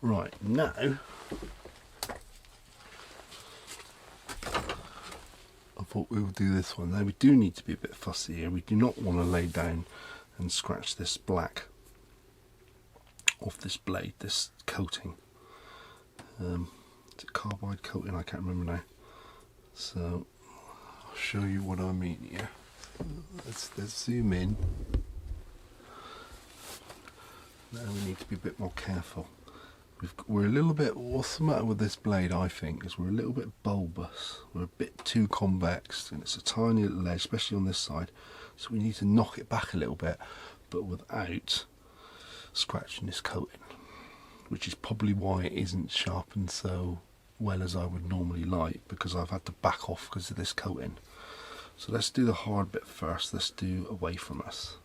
Right, now I thought we would do this one. Now we do need to be a bit fussy here. We do not want to lay down and scratch this black off this blade, this coating. Is it carbide coating? I can't remember now. So I'll show you what I mean here. Let's zoom in. Now we need to be a bit more careful. We're a little bit, what's the matter with this blade, I think, is we're a little bit bulbous. We're a bit too convex, and it's a tiny little edge, especially on this side. So we need to knock it back a little bit, but without scratching this coating, which is probably why it isn't sharpened so well as I would normally like, because I've had to back off because of this coating. So let's do the hard bit first. Let's do away from us.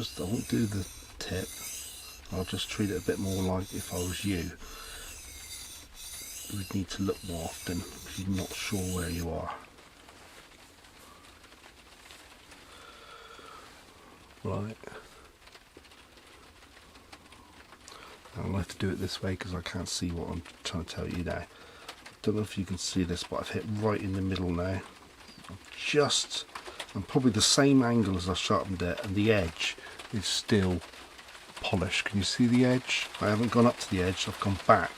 So I won't do the tip. I'll just treat it a bit more like if I was you. You would need to look more often if you're not sure where you are. Right. I'm going to have to do it this way because I can't see what I'm trying to tell you now. Don't know if you can see this, but I've hit right in the middle now. I'm probably the same angle as I sharpened it, and the edge is still polished. Can you see the edge? I haven't gone up to the edge, I've gone back.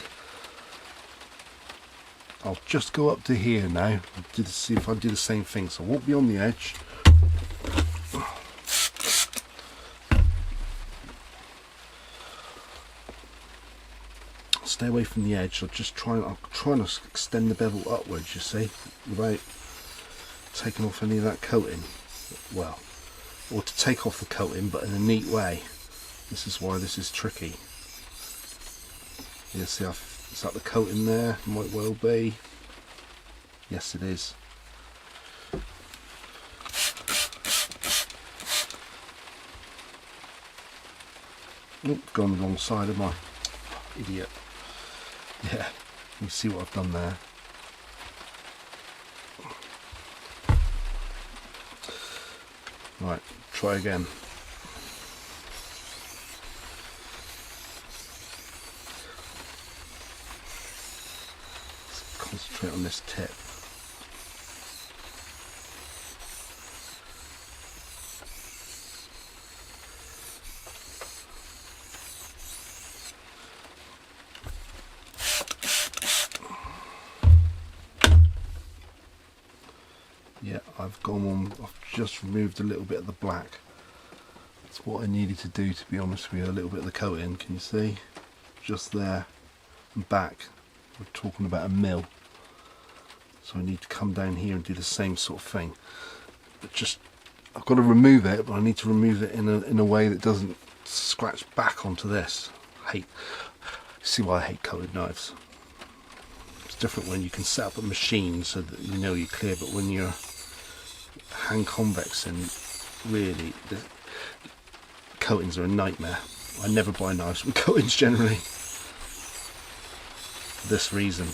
I'll just go up to here now and see if I do the same thing. So I won't be on the edge. Stay away from the edge. I'm trying to extend the bevel upwards, you see, without taking off any of that coating. Well, or to take off the coating, but in a neat way. This is why this is tricky. You see, is that the coating there? Might well be. Yes, it is. Oop, gone the wrong side of my idiot. Yeah, you see what I've done there. Right, try again. Let's concentrate on this tip. Yeah, I've just removed a little bit of the black. That's what I needed to do, to be honest with you. A little bit of the coating, can you see? Just there and back. We're talking about a mil. So I need to come down here and do the same sort of thing. But I've got to remove it, but I need to remove it in a way that doesn't scratch back onto this. See why I hate coated knives. It's different when you can set up a machine so that you know you're clear, but when you're hand convexing, really, the coatings are a nightmare. I never buy knives with coatings generally, for this reason.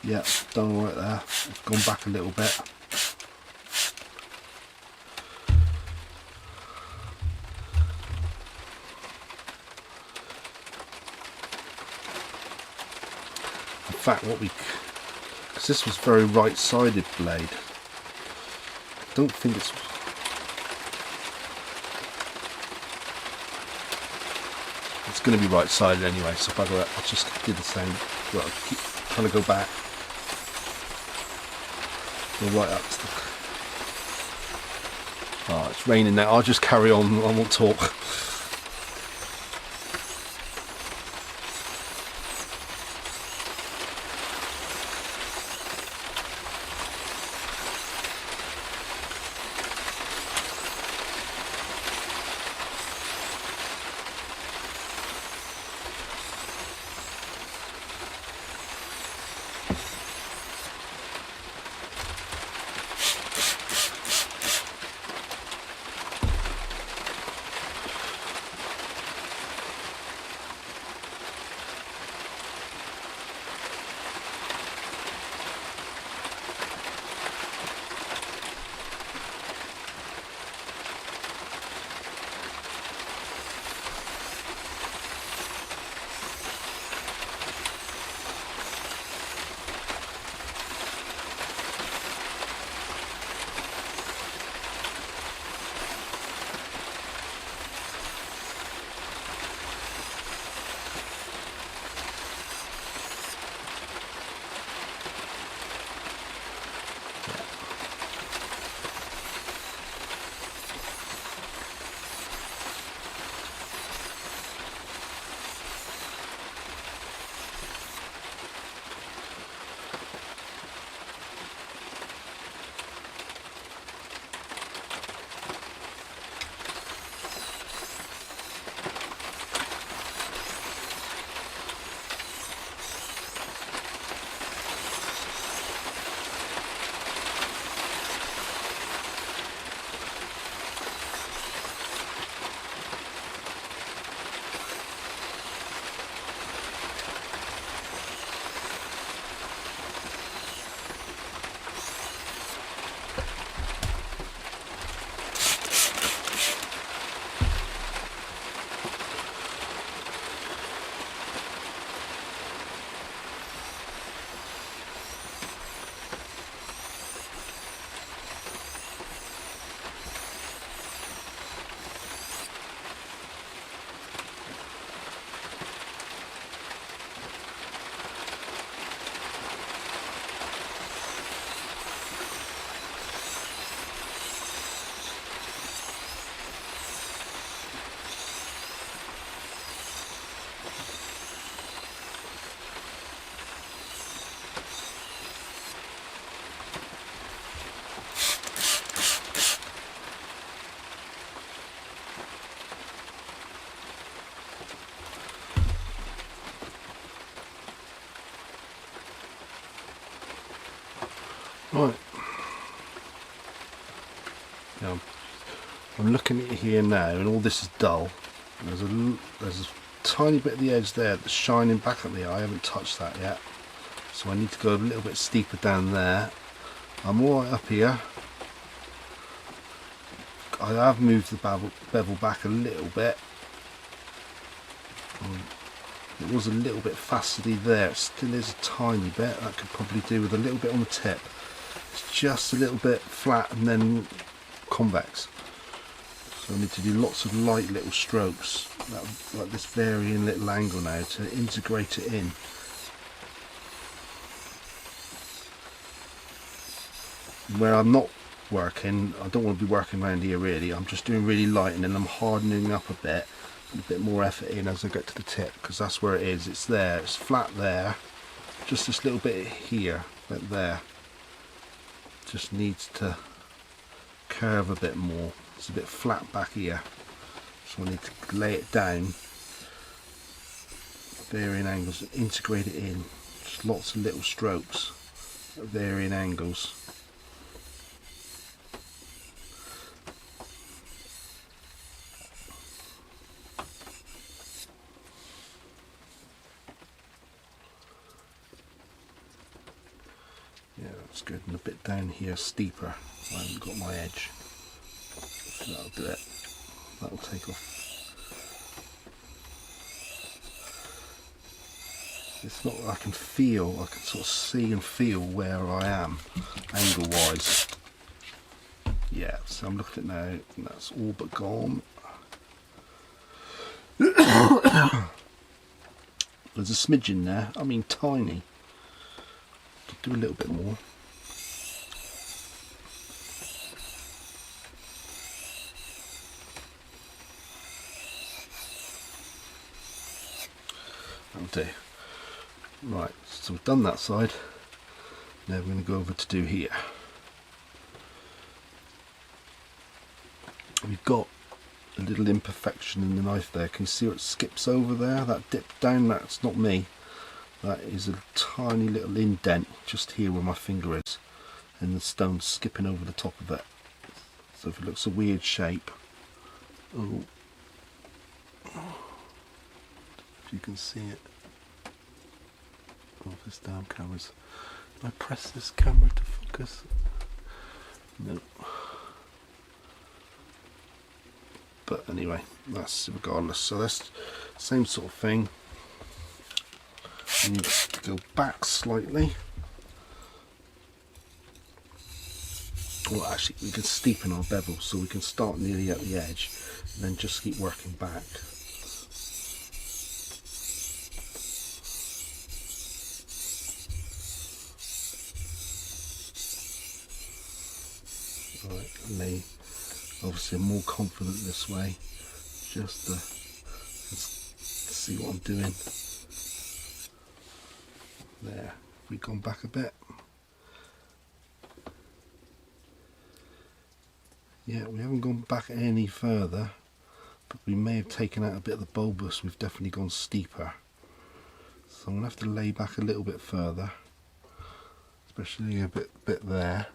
Yeah, done all right there. I've gone back a little bit. In fact, because this was very right-sided blade, I don't think it's going to be right-sided anyway, so bugger it, I'll just do the same. Well, I'll keep trying to go back. Go right up to the... Oh, it's raining now, I'll just carry on, I won't talk. Now, I'm looking at it here now, and all this is dull. There's a tiny bit of the edge there that's shining back at me. I haven't touched that yet, so I need to go a little bit steeper down there. I'm alright up here. I have moved the bevel back a little bit. It was a little bit faceted there. It still is a tiny bit. That could probably do with a little bit on the tip. It's just a little bit flat and then convex. So I need to do lots of light little strokes, like this varying little angle now, to integrate it in. Where I'm not working, I don't want to be working around here really. I'm just doing really light, and then I'm hardening up a bit more effort in as I get to the tip, because that's where it is. It's there, it's flat there, just this little bit here, but there just needs to curve a bit more. It's a bit flat back here, so I need to lay it down, varying angles, and integrate it in. Just lots of little strokes at varying angles. Yeah, that's good. And a bit down here steeper. I haven't got my edge. So that'll do it. That'll take off. It's not, I can sort of see and feel where I am angle wise. Yeah, so I'm looking at it now, and that's all but gone. There's a smidgen there, I mean tiny. Do a little bit more. That'll do. Right, so we've done that side. Now we're going to go over to do here. We've got a little imperfection in the knife there. Can you see what skips over there? That dip down, that's not me. That is a tiny little indent just here where my finger is, and the stone's skipping over the top of it. So if it looks a weird shape, oh, if you can see it. Oh, this damn camera's. Can I press this camera to focus? No. But anyway, that's regardless. So that's the same sort of thing. You need to go back slightly. Well, actually, we can steepen our bevel, so we can start nearly at the edge, and then just keep working back. Right, and they obviously are more confident this way, just to see what I'm doing. There, we've gone back a bit. Yeah, we haven't gone back any further, but we may have taken out a bit of the bulbous. We've definitely gone steeper. So I'm going to have to lay back a little bit further, especially a bit there.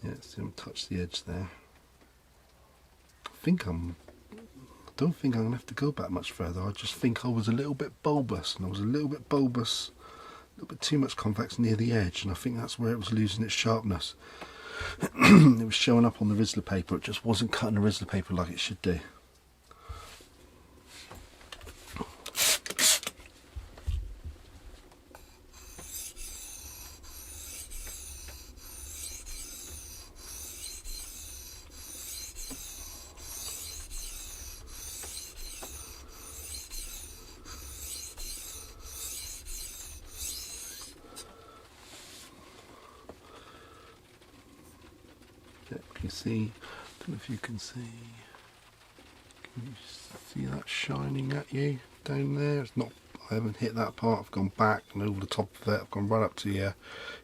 Yeah, see, I'm touch the edge there. I don't think I'm going to have to go back much further. I just think I was a little bit bulbous, and I was a little bit bulbous, a little bit too much convex near the edge, and I think that's where it was losing its sharpness. It was showing up on the Rizla paper, it just wasn't cutting the Rizla paper like it should do. Can you see? I don't know if you can see. Can you see that shining at you down there? It's not. I haven't hit that part. I've gone back and over the top of it. I've gone right up to here.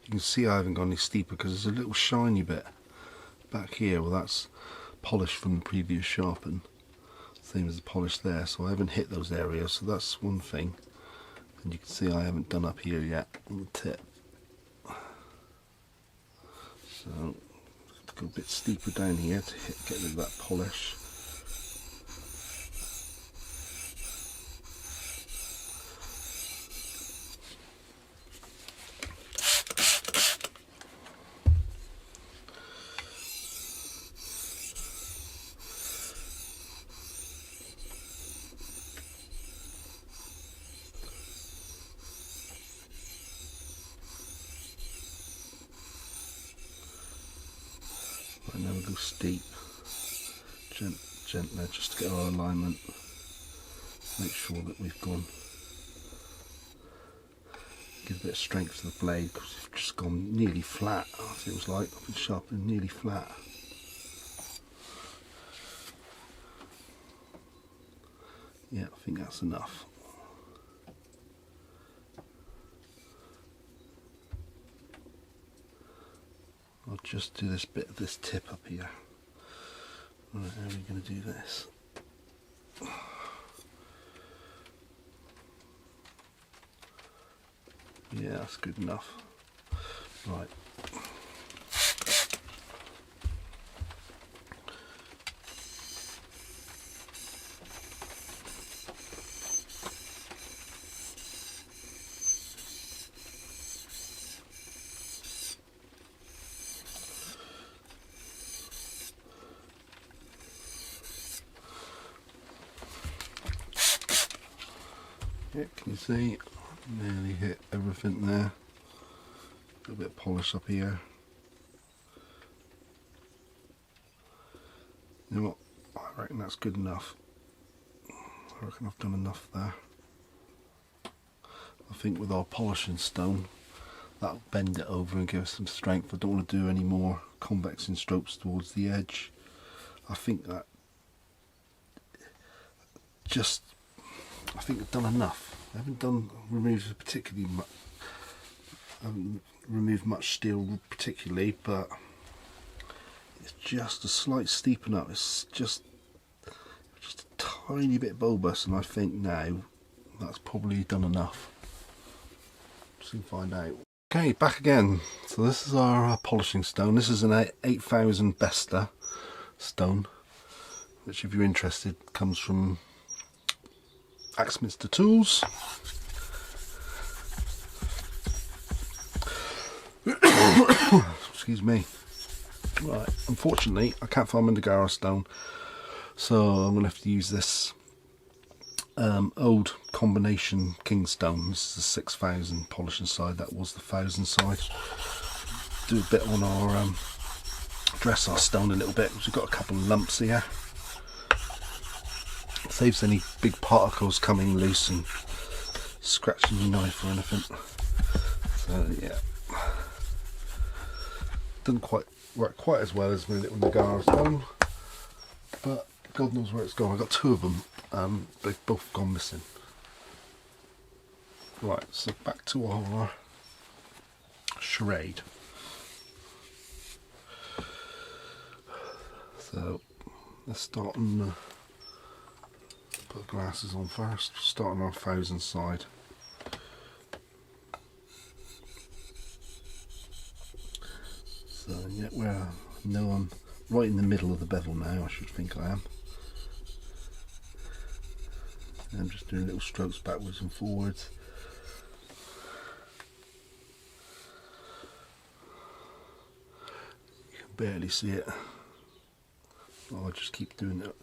You can see I haven't gone any steeper because there's a little shiny bit back here. Well, that's polish from the previous sharpen, same as the polish there, so I haven't hit those areas, so that's one thing. And you can see I haven't done up here yet on the tip, so go a bit steeper down here to get rid of that polish. Right, now we'll go steep, gentler, just to get our alignment. Make sure that we've gone, give a bit of strength to the blade because we've just gone nearly flat. It feels like I've been sharpening nearly flat. Yeah, I think that's enough. I'll just do this bit of this tip up here. Right, how are we going to do this? Yeah, that's good enough. Right. Yeah, can you see? Nearly hit everything there. A bit of polish up here. You know what? I reckon that's good enough. I reckon I've done enough there. I think with our polishing stone, that'll bend it over and give us some strength. I don't want to do any more convexing strokes towards the edge. I think that I think I've done enough. I haven't removed particularly much. I haven't removed much steel particularly, but it's just a slight steepen up. It's just a tiny bit bulbous, and I think now that's probably done enough. Soon find out. Okay, back again. So this is our polishing stone. This is an 8000 Besta stone, which, if you're interested, comes from Axminster Tools. Excuse me. Right, unfortunately I can't find Mandagara stone, so I'm going to have to use this old combination Kingstone. This is the 6000 polishing side, that was the 1000 side. Do a bit on our dress our stone a little bit, because we've got a couple of lumps here. Saves any big particles coming loose and scratching your knife or anything. So yeah, doesn't quite work quite as well as my little Nagara stone, but God knows where it's gone. I've got two of them, they've both gone missing. Right, so back to our SCHRADE. So let's start on put the glasses on first. Start on our 1000 side. So yeah, I'm right in the middle of the bevel now. I should think I am. And I'm just doing little strokes backwards and forwards. You can barely see it. I'll just keep doing it.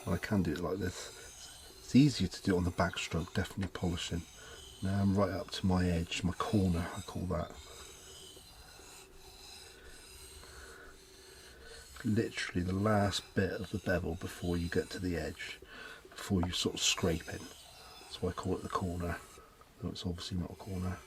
Well, I can do it like this. It's easier to do it on the back stroke, definitely polishing. Now I'm right up to my edge, my corner, I call that. Literally the last bit of the bevel before you get to the edge, before you sort of scrape in. That's why I call it the corner, though it's obviously not a corner.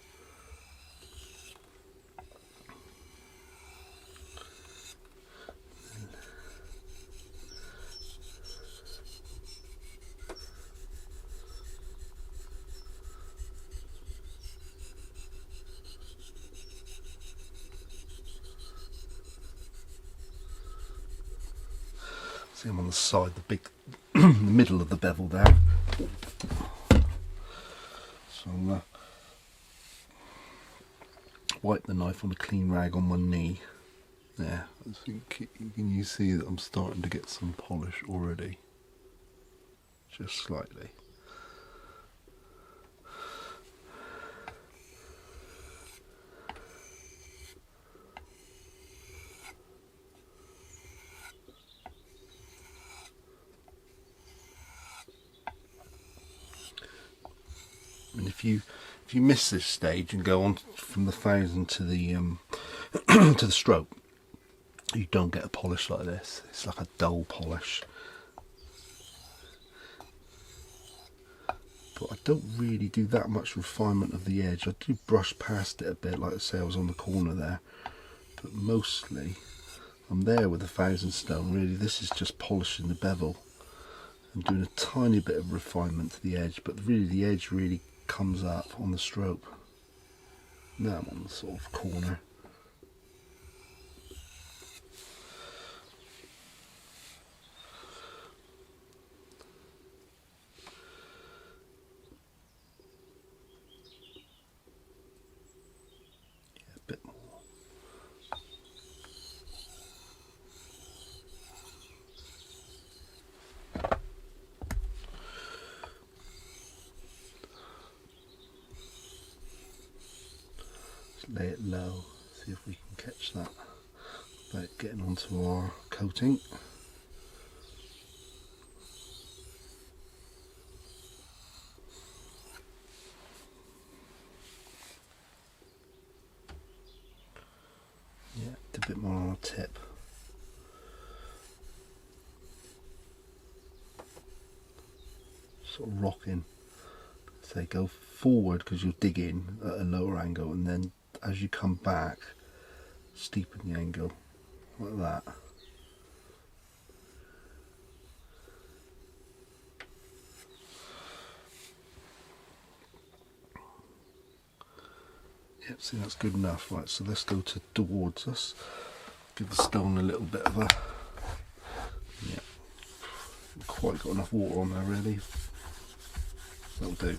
See, I'm on the side, the big, the middle of the bevel there. So I'll wipe the knife on a clean rag on my knee. There, I think you see that I'm starting to get some polish already, just slightly. And if you miss this stage and go on from the 1000 to the to the stroke, you don't get a polish like this. It's like a dull polish. But I don't really do that much refinement of the edge. I do brush past it a bit, like I say I was on the corner there. But mostly I'm there with the 1000 stone. Really, this is just polishing the bevel and doing a tiny bit of refinement to the edge. But really, the edge really comes up on the stroke. Now I'm on the sort of corner. Yeah, a bit more. Lay it low, see if we can catch that by getting onto our coating. Yeah, a bit more on our tip. Sort of rocking. Say go forward because you'll dig in at a lower angle, and then as you come back, steepen the angle like that. Yep, see, that's good enough. Right, so let's go towards us. Give the stone a little bit of a, yeah, quite got enough water on there really. That'll do.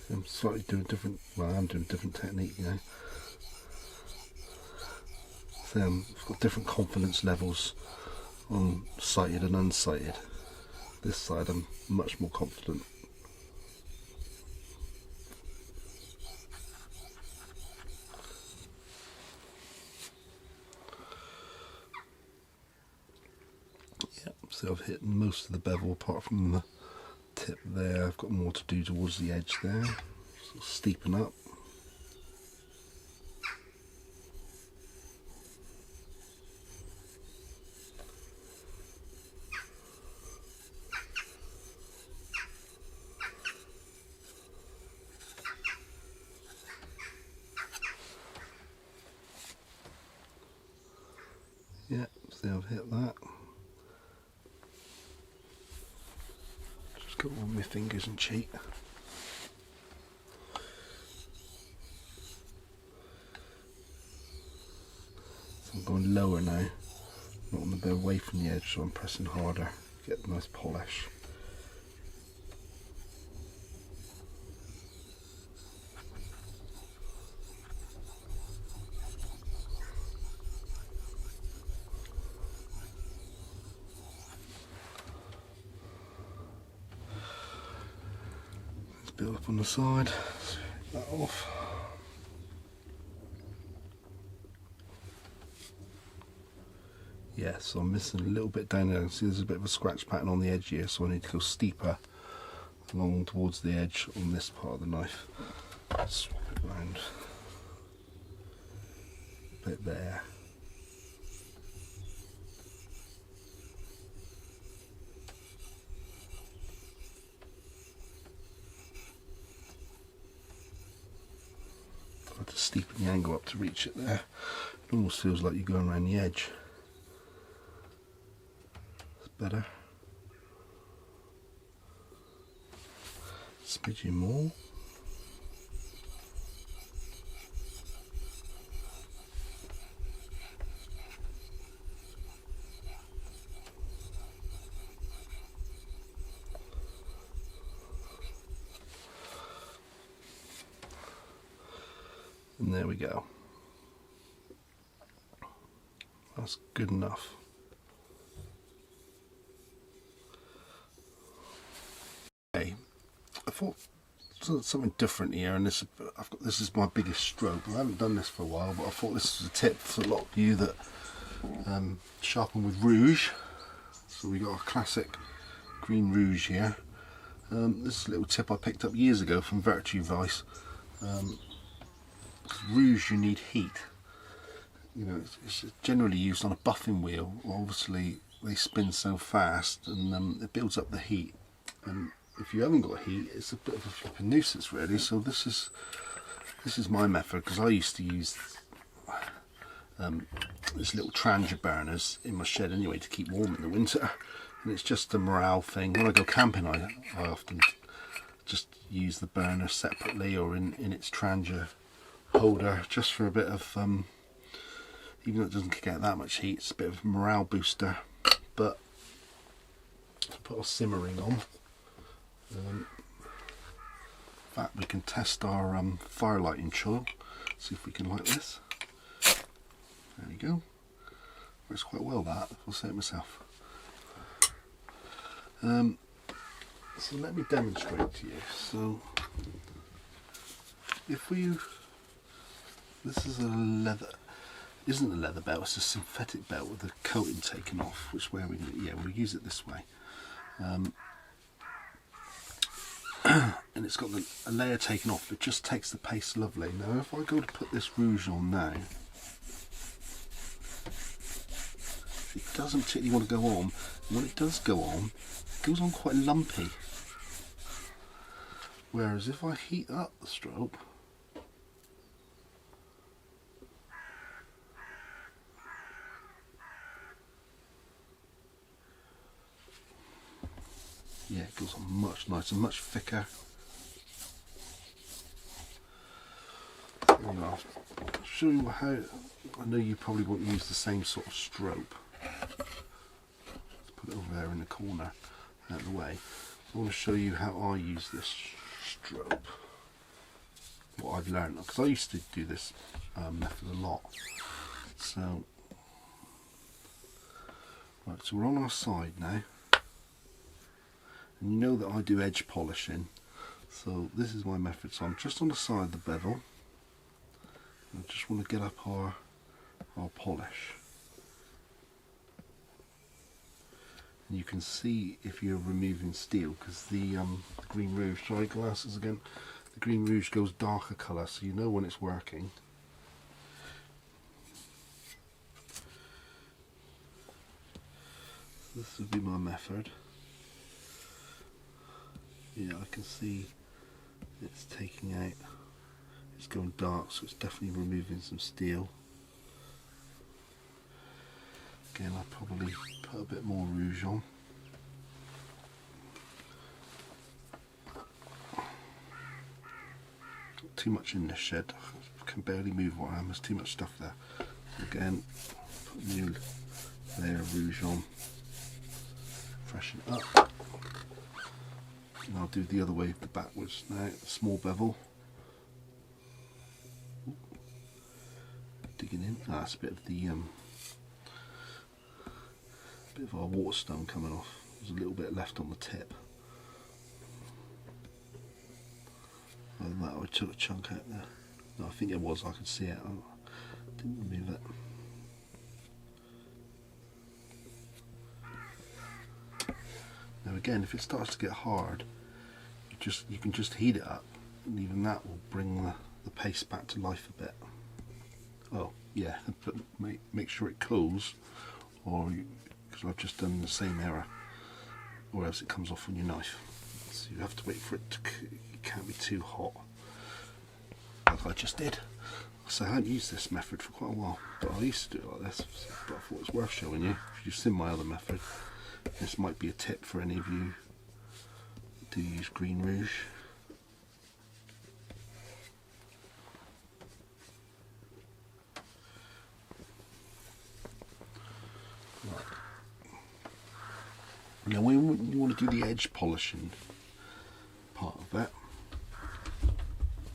I'm slightly doing different, well, I'm doing a different technique, you know. So I've got different confidence levels on sighted and unsighted. This side I'm much more confident. Yep, so I've hit most of the bevel apart from the tip there. I've got more to do towards the edge there. So steepen up. Yeah, see, I've hit that. Just got on my fingers and cheek. So I'm going lower now, not on the bit away from the edge, so I'm pressing harder, get a nice polish. Bit up on the side, take that off. Yeah, so I'm missing a little bit down there. See, there's a bit of a scratch pattern on the edge here, so I need to go steeper along towards the edge on this part of the knife. Swap it round a bit there. I have to steepen the angle up to reach it there. Almost feels like you're going around the edge. It's better. Smidging more. And there we go. That's good enough. Okay, I thought something different here, and this is my biggest stroke. I haven't done this for a while, but I thought this was a tip for a lot of you that sharpen with rouge. So we got a classic green rouge here. This is a little tip I picked up years ago from Virtue Vice. Rouge, you need heat. You know, it's generally used on a buffing wheel. Obviously, they spin so fast, and it builds up the heat. And if you haven't got heat, it's a bit of a flipping nuisance, really. So this is my method, because I used to use this little Trangia burners in my shed anyway to keep warm in the winter. And it's just a morale thing. When I go camping, I often just use the burner separately or in its Trangia holder, just for a bit of even though it doesn't kick out that much heat, it's a bit of a morale booster. But to put our simmering on, in fact we can test our fire lighting choil, see if we can light this. There you go. Works quite well, that, I'll say it myself. So let me demonstrate to you. So if this is a leather, isn't a leather belt, it's a synthetic belt with the coating taken off, which we'll use it this way. And it's got a layer taken off, it just takes the paste lovely. Now if I go to put this rouge on now, it doesn't particularly want to go on, and when it does go on, it goes on quite lumpy. Whereas if I heat up the strobe, yeah, it goes on much nicer, much thicker. I'll show you how. I know you probably won't use the same sort of strobe. Let's put it over there in the corner, out of the way. I want to show you how I use this strobe. What I've learned, because I used to do this method a lot. So, right, so we're on our side now. And you know that I do edge polishing, so this is my method. So I'm just on the side of the bevel. I just want to get up our polish. And you can see if you're removing steel, because the green rouge, try glasses again, the green rouge goes darker colour, so you know when it's working. So this would be my method. Yeah, I can see it's taking out, it's going dark, so it's definitely removing some steel. Again, I'll probably put a bit more rouge on. Too much in this shed, I can barely move where I am, there's too much stuff there. Again, put a new layer of rouge on, freshen it up. And I'll do the other way, the backwards now, small bevel. Digging in, that's a bit of the bit of our waterstone coming off. There's a little bit left on the tip. And that I took a chunk out there. No, I think it was, I could see it. I didn't remove it. Now again, if it starts to get hard, you can just heat it up, and even that will bring the paste back to life a bit. Oh yeah, but make sure it cools, or because I've just done the same error, or else it comes off on your knife. So you have to wait for it to, it can't be too hot, like I just did. So I haven't used this method for quite a while, but I used to do it like this, but I thought it was worth showing you. If you've seen my other method, this might be a tip for any of you that do use green rouge. Right. Now when you want to do the edge polishing part of that,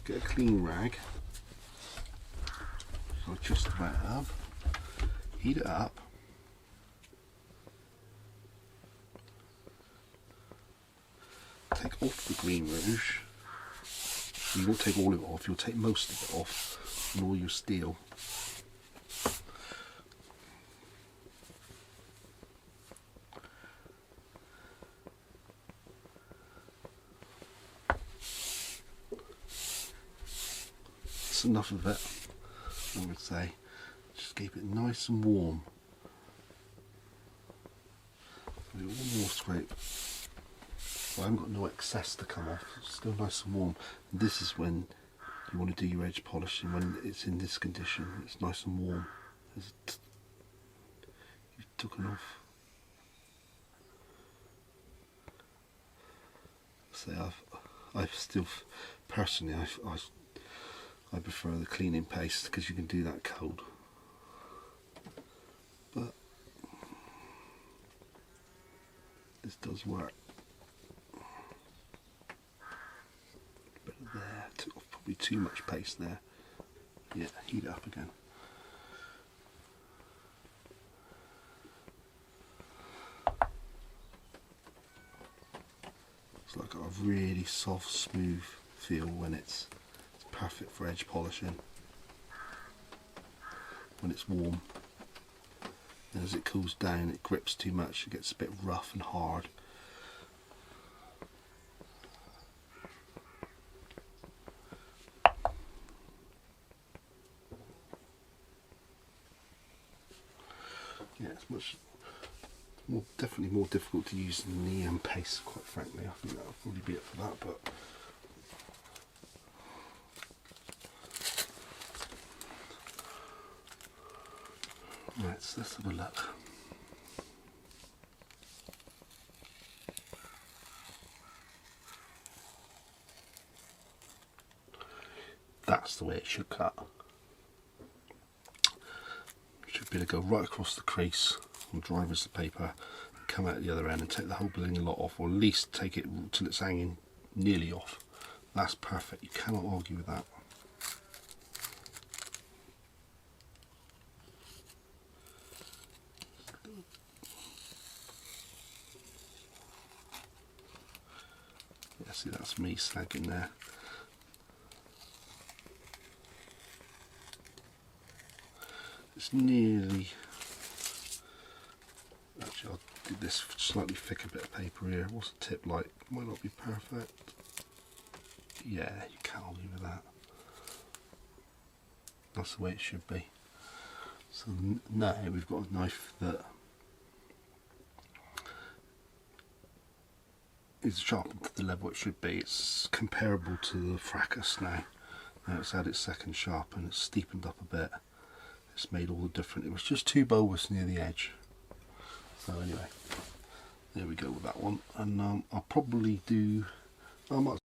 get a clean rag. So just about have, heat it up, take off the green rouge. You won't take all of it off, you'll take most of it off and all your steel. That's enough of it. I would say just keep it nice and warm. Do one more scrape. Well, I haven't got no excess to come off, it's still nice and warm. And this is when you want to do your edge polishing, when it's in this condition, it's nice and warm. You've taken off. So I still, personally, I prefer the cleaning paste because you can do that cold. But this does work. Bit of there, probably too much paste there. Yeah, heat it up again. It's like got a really soft, smooth feel when it's perfect for edge polishing when it's warm, and as it cools down it grips too much, it gets a bit rough and hard. Yeah, it's much more, definitely more difficult to use than the paste, quite frankly. I think that'll probably be it for that, but right, so let's have a look. That's the way it should cut. It should be able to go right across the crease and dry as the paper, and come out at the other end and take the whole bling lot off, or at least take it till it's hanging nearly off. That's perfect, you cannot argue with that. Yeah, see, that's me slagging there. It's nearly, actually I'll do this slightly thicker bit of paper here. What's the tip like? Might not be perfect. Yeah, you can't argue with that. That's the way it should be. So now we've got a knife that is sharpened to the level it should be. It's comparable to the Fracas now. Now it's had its second sharpen, it's steepened up a bit. It's made all the difference. It was just too bulbous near the edge. So anyway, there we go with that one. And I'll probably do, I might